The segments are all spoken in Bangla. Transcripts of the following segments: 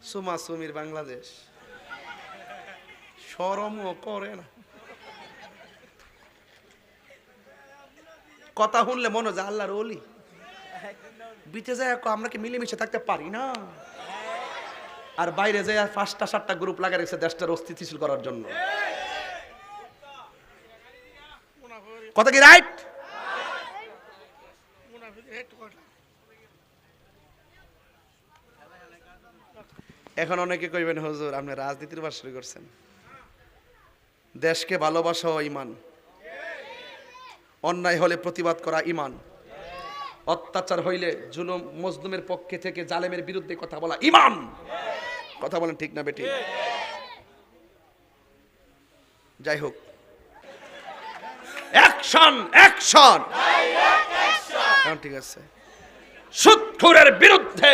সুমাসুমির বাংলাদেশ, শরমও করে না। কথা শুনলে মনে হয় আল্লাহর ওলি। বিটে যায় আমরা কি মিলেমিশে থাকতে পারি না? আর বাইরে যায় 5টা 7টা গ্রুপ লাগা রেখেছে দেশটার অস্থিতিশীল করার জন্য। কথা কি রাইট? এখন অনেকে কইবেন হুজুর আপনি রাজনীতির বাস শুরু করছেন। দেশকে ভালোবাসা ঈমান, অন্যায় হলে প্রতিবাদ করা ঈমান, অত্যাচার হইলে জুলুম মজলুমের পক্ষে থেকে জালেমের বিরুদ্ধে কথা বলা ঈমান। কথা বলেন ঠিক না বেটি? যাই হোক, অ্যাকশন অ্যাকশন। ঠিক আছে, সুদখোরের বিরুদ্ধে,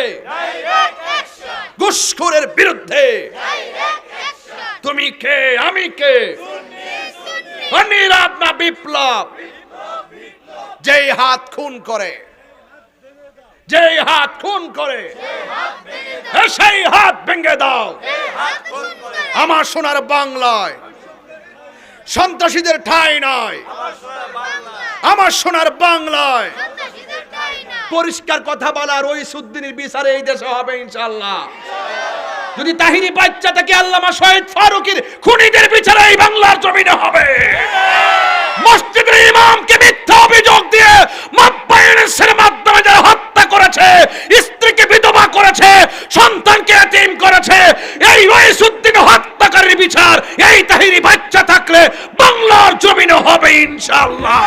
ঘুষখোরের বিরুদ্ধে তুমি কে আমি কে, অনিরাপ না বিপ্লব। যেই হাত খুন করে, যেই হাত খুন করে সেই হাত ভেঙে দাও। আমার সোনার বাংলায় সন্ত্রাসীদের ঠাঁই নয়, আমার সোনার বাংলায় পরিষ্কার কথা বলার রইসুদ্দিনের বিচারে এই দেশে হবে ইনশাআল্লাহ। যদি তাহিরি বাচ্চা থেকে আল্লামা শহীদ ফারুকীর খুনিদের বিচারে এই বাংলার জমিনে হবে। মসজিদের ইমামকে মিথ্যা অভিযোগ দিয়ে মাব্বাইনের মাধ্যমে যারা হত্যা করেছে, স্ত্রীকে বিধবা করেছে, সন্তানকে এতিম করেছে, এই রইসুদ্দিন হত্যাকারীর বিচার এই তাহিরি বাচ্চা থাকলে বাংলার জমিনে হবে ইনশাআল্লাহ।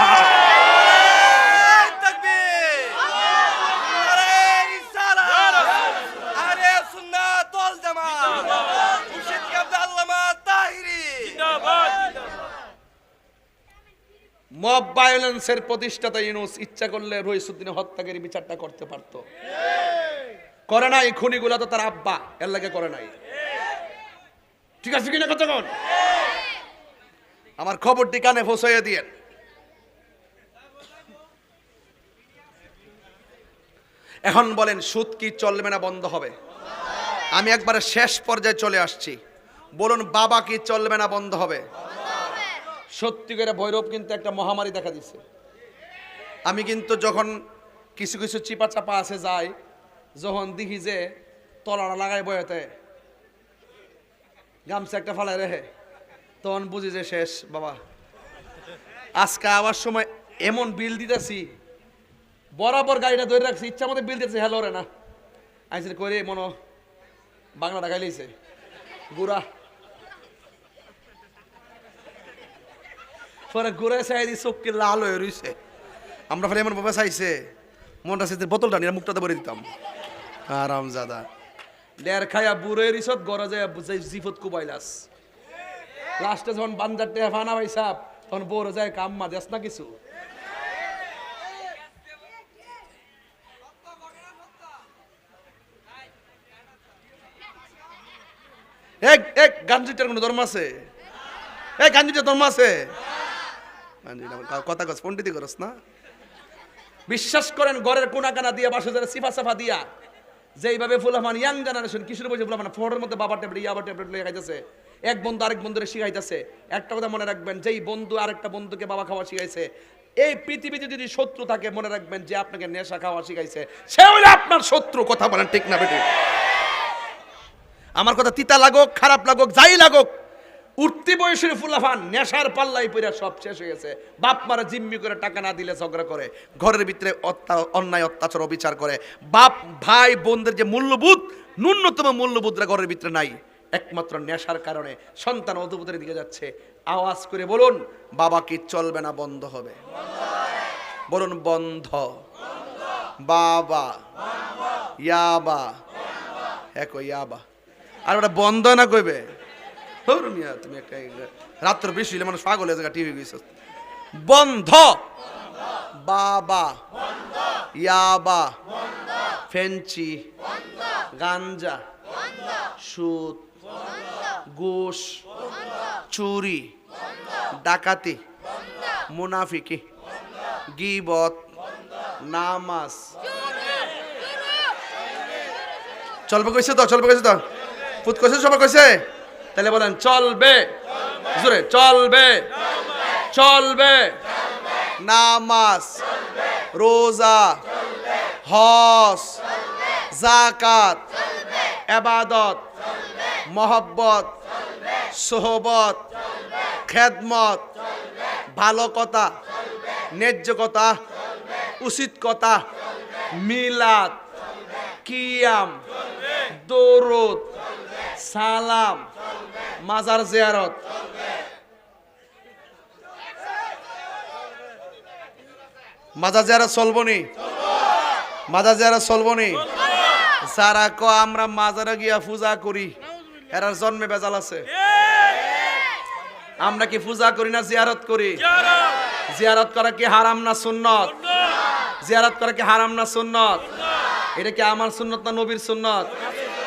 মব ভায়োলেন্সের প্রতিষ্ঠাতা ইউনূস ইচ্ছা করলে রইসুদ্দিনের হত্যাকারী বিচারটা করতে পারত, করে নাই। খুনিগুলা তো তার আব্বা, এর লাগে করে নাই। ঠিক আছে কিনা কতক্ষণ? আমার খবরটি কানে পৌঁছাইয়া দিয়েন। এখন বলেন সুদ কি চলবে না বন্ধ হবে? আমি একবারে শেষ পর্যায়ে চলে আসছি। বলুন বাবা কি চলবে না বন্ধ হবে? সত্যি করে ভৈরব কিন্তু একটা মহামারী দেখা দিচ্ছে। আমি কিন্তু যখন কিছু কিছু চিপা চাপা আছে যাই, যখন দেখি যে তলাটা লাগাই বয়াতে গামছা একটা ফালাই রেখে, তখন বুঝি যে শেষ বাবা। আজকে আবার সময় এমন বিল দিতেছি, বরাবর গাড়িটা ধরে রাখছি, ইচ্ছা মতো বিল দিতেছি। হ্যালো রে না আইসে করে মনো বাংলা টাকাই লইছে গুড়া, পরে ঘুরে চাই দি চোখকে লাল হয়ে রইছে। আমরা ফলে এমন ভাবে চাইছে মনটা চাইছে বোতলটা নিয়ে মুখটাতে ভরে দিতাম। আরাম জাদা ডের খাইয়া বুড়ে রিসত গড়ে যায় জিফত কুবাইলাস। লাস্টে যখন বান্দার টেহা ফানা ভাই সাপ, তখন বড় যায় কাম্মা দেশ না কিছু। এক গাঞ্জিটার কোনো ধর্ম আছে? এই গাঞ্জিটার ধর্ম আছে? কথা কস পন্ডিতি করস না। বিশ্বাস করেন ঘরের কোনা কানা দিয়া বাসা যারা সিফা সাফা দিয়া যেইভাবে ফুলাফান ইয়াং জেনারেশন কিশোর বয়সে ফুলাফান ফোনের মধ্যে বাবার ট্যাবলেট ইয়াবার ট্যাবলেট লইয়া খাইতেছে, এক বন্ধু আরেক বন্ধুরে শিখাইতেছে। একটা কথা মনে রাখবেন, যেই বন্ধু আরেকটা বন্ধুকে বাবা খাওয়া শিখাইছে, এই পৃথিবীতে যদি শত্রু থাকে মনে রাখবেন যে আপনাকে নেশা খাওয়া শিখাইছে সে হলো আপনার শত্রু। কথা বলেন ঠিক না বেটি? আমার কথা তিতা লাগুক খারাপ লাগুক যাই লাগুক, উঠতি বয়সের ফুলাফান নেশার পাল্লাই পইরা সব শেষ হয়ে গেছে। বাপ মারা জিম্মি করে টাকা না দিলে ঝগড়া করে, ঘরের ভিতরে অন্যায় অত্যাচার অবিচার করে। বাপ ভাই বোনদের যে মূল্যবোধ, ন্যূনতম মূল্যবোধরা ঘরের ভিতরে নাই, একমাত্র নেশার কারণে সন্তান অধঃপতনের দিকে যাচ্ছে। আওয়াজ করে বলুন বাবা কি চলবে না বন্ধ হবে? বলুন বন্ধ। বাবা ইয়াবা এক ইয়াবা আর ওটা বন্ধ না কইবে? তুমি একটা রাত্র বেশি হইলে মানুষ পাগল হয়ে যায়, টিভি গেছ। বন্ধ। বাবা ইয়াবা ফেঞ্চি গাঞ্জা সুদ ঘুষ চুরি ডাকাতি মুনাফিকি গীবত নামাজ। চলবে কইছে তো? চলবে কইছে তো? ফুত কইছে সবাই কইছে তাহলে বলেন চলবে জোরে চলবে চলবে নামাজ রোজা হজ যাকাত ইবাদত মহব্বত সোহবত খেদমত ভালো কথা ন্যায্য কথা উচিত কথা মিলাদ কিয়াম দরুদ সালাম মাজার জিয়ারত মাজার জিয়ারত চলবনি মাজার জিয়ারত চলবনি যারা ক আমরা মাজারে গিয়া পূজা করি এরার জন্মে বেজাল আছে আমরা কি পূজা করি না জিয়ারত করি জিয়ারত করা কি হারাম না সুন্নত জিয়ারত করা কি হারাম না সুন্নত এটা কি আমার সুন্নত না নবীর সুন্নত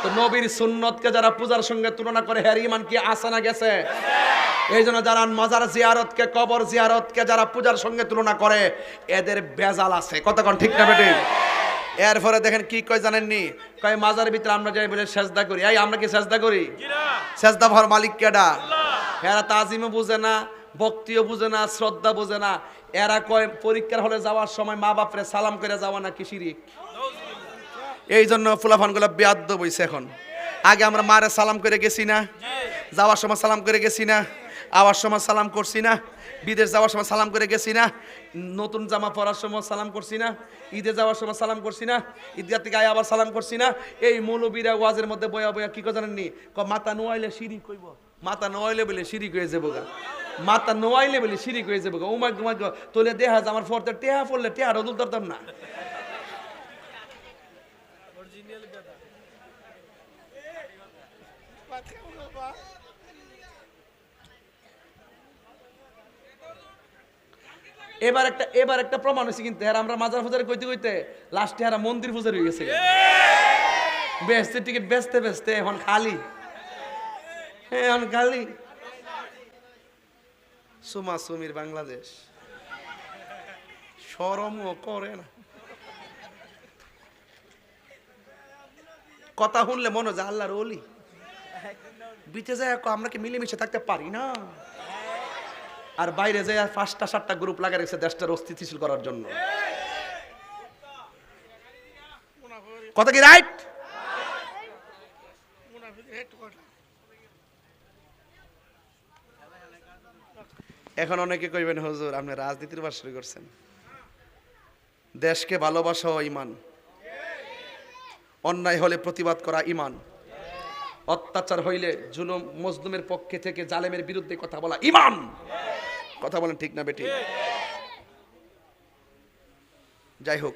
তো নবীর সুন্নতকে যারা পূজার সঙ্গে তুলনা করে হের ঈমান কি আছে না গেছে এই জন্য যারা মাজার জিয়ারতকে কবর জিয়ারতকে যারা পূজার সঙ্গে তুলনা করে এদের বেজাল আছে কতক্ষণ ঠিক না বেটি এরপরে দেখেন কি কয় জানেননি কয় মাজার ভিতরে আমরা যাই বলে সেজদা করি এই আমরা কি সেজদা করি সেজদা ভর মালিক কেডা এরা তাজিমও বুঝে না ভক্তিও বুঝে না শ্রদ্ধা বুঝে না এরা কয় পরীক্ষার হলে যাওয়ার সময় মা বাপরে সালাম করে যাওয়া না কি শিরিক এই জন্য ফুলাফানগুলো বেয়াদ্দ বইছে এখন আগে আমরা মারে সালাম করে গেছি না যাওয়ার সময় সালাম করে গেছি না আওয়ার সময় সালাম করছি না বিদেশ যাওয়ার সময় সালাম করে গেছি না নতুন জামা পরার সময় সালাম করছি না ঈদে যাওয়ার সময় সালাম করছি না ঈদগাহ থেকে আয় আবার সালাম করছি না এই মৌলবীরা ওয়াজের মধ্যে বয়া বয়া কি কথা জানেননি মাথা নোয়াইলে শিরিক কইব মাথা নোয়াইলে বলে শিরিক হয়ে যাবো গা মাথা নোয়াইলে বলে শিরিক হয়ে যাবো গা উমাগ উমাগ তোলে দেখা যায় আমার ফর্তে টেহা পড়লে টেহা রদুল ধরতাম না এবার একটা প্রমাণ হয়েছে কিন্তু আমরা মাজার পূজারে কইতে কইতে লাস্টে হারা মন্দির পূজার হয়ে গেছে বেচতে টিকিট বেচতে বেচতে এখন খালি এখন খালি সুমা সুমির বাংলাদেশ শরমও করে না কথা শুনলে মনে হয় আল্লাহর ওলি বিতে যায় আমরা কি মিলেমিশে থাকতে পারি না আর বাইরে যায় 5টা 7টা গ্রুপ লাগা রেখেছে দেশটার অস্থিতিশীল করার জন্য কথা কি রাইট এখন অনেকে কইবেন হুজুর আপনি রাজনীতির বাস শুরু করছেন দেশকে ভালোবাসা ঈমান অন্যায় হলে প্রতিবাদ করা ঈমান অত্যাচার হইলে জুলুম মজলুমের পক্ষে থেকে জালেমের বিরুদ্ধে কথা বলা ঈমান কথা বলেন ঠিক না বেটি যাই হোক